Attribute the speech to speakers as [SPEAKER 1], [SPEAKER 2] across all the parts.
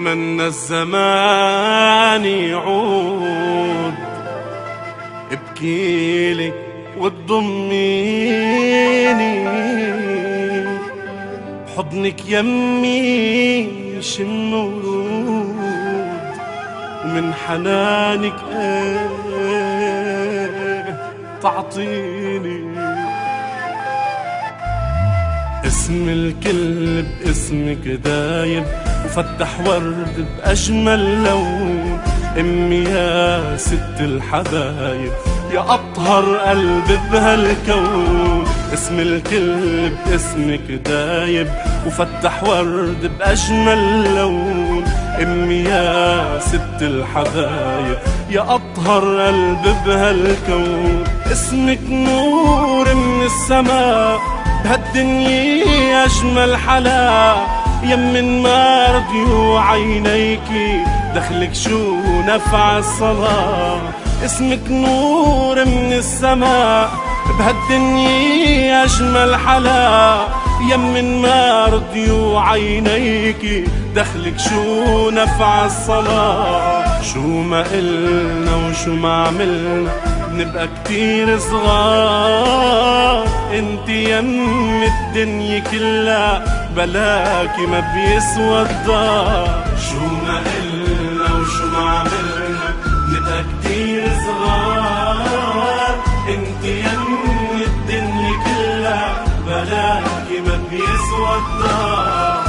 [SPEAKER 1] بتمنى الزمان يعود، ابكيلي وتضميني حضنك يمي شم ورود، ومن حنانك تعطيني اسم الكل باسمك دايب، وفتح ورد بأجمل لون. امي يا ست الحبايب، يا اطهر قلب بهالكون. اسم الكل باسمك دايب، وفتح ورد بأجمل لون. امي يا ست الحبايب، يا اطهر قلب بهالكون. اسمك نور من السماء، بهالدنيا اجمل حلا. يمن ما رضيوا عينيكي، دخلك شو نفع الصلاة. اسمك نور من السماء، بهالدنيا اجمل حلا. يمن ما رضيوا عينيكي، دخلك شو نفع الصلاة. شو ما قلنا وشو ما عملنا، نبقى كتير صغار. انت يم الدنيا كلها، بلاكي ما بيسوى الدار. شو ما قلنا وشو ما عملنا، نبقى كتير صغار. انت يم الدنيا كلها، بلاكي ما بيسوى الدار.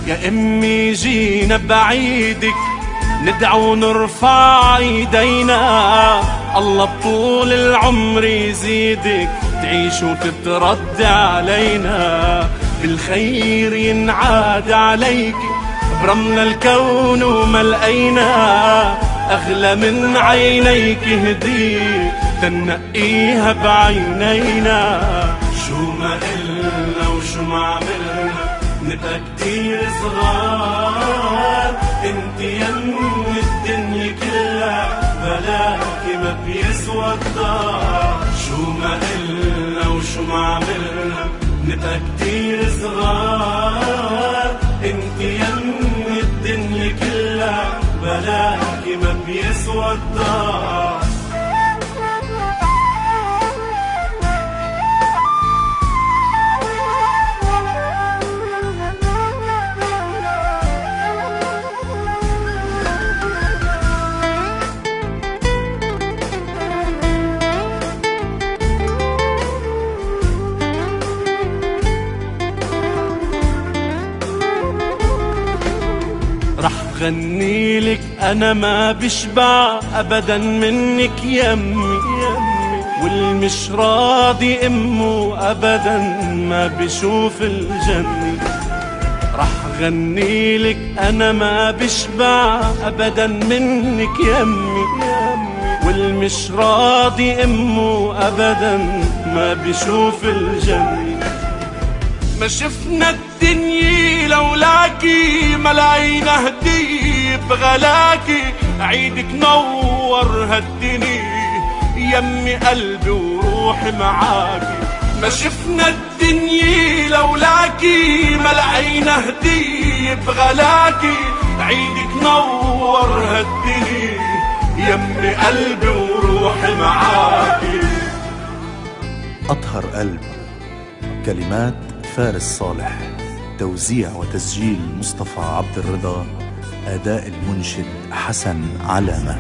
[SPEAKER 1] يا امي جينا بعيدك، ندعو ونرفع ايدينا. الله بطول العمر يزيدك، تعيش وتترد علينا. بالخير ينعاد عليك، برمنا الكون وملقينا. اغلى من عينيك هدية، تنقيها بعينينا. شو ما قلنا وشو ما عملنا، نبقى كتير صغار. انت يم الدنيا كلها، بلاكي ما بيسوى الدار. شو ما قلنا وشو ما عملنا، نبقى كتير صغار. انت يم الدنيا كلها، بلاكي ما بيسوى الدار. رح غنيلك أنا ما بشبع أبدا منك يمي. والمش راضي أمه أبدا ما بشوف الجنة. رح غنيلك أنا ما بشبع أبدا منك يمي. والمش راضي أمه أبدا ما بشوف الجنة. ما شفنا الدنيا لولاكي، ما لقينا هدية بغلاكي. عيدك نور هالدنيا، يمي قلبي وروحي معاكي. ما شفنا الدنيا لولاكي، ما لقينا هدية بغلاكي. عيدك نور هالدنيا، يمي قلبي وروحي معاكي.
[SPEAKER 2] أطهر قلب، كلمات فارس صالح، توزيع وتسجيل مصطفى عبد الرضا، أداء المنشد حسن علامة.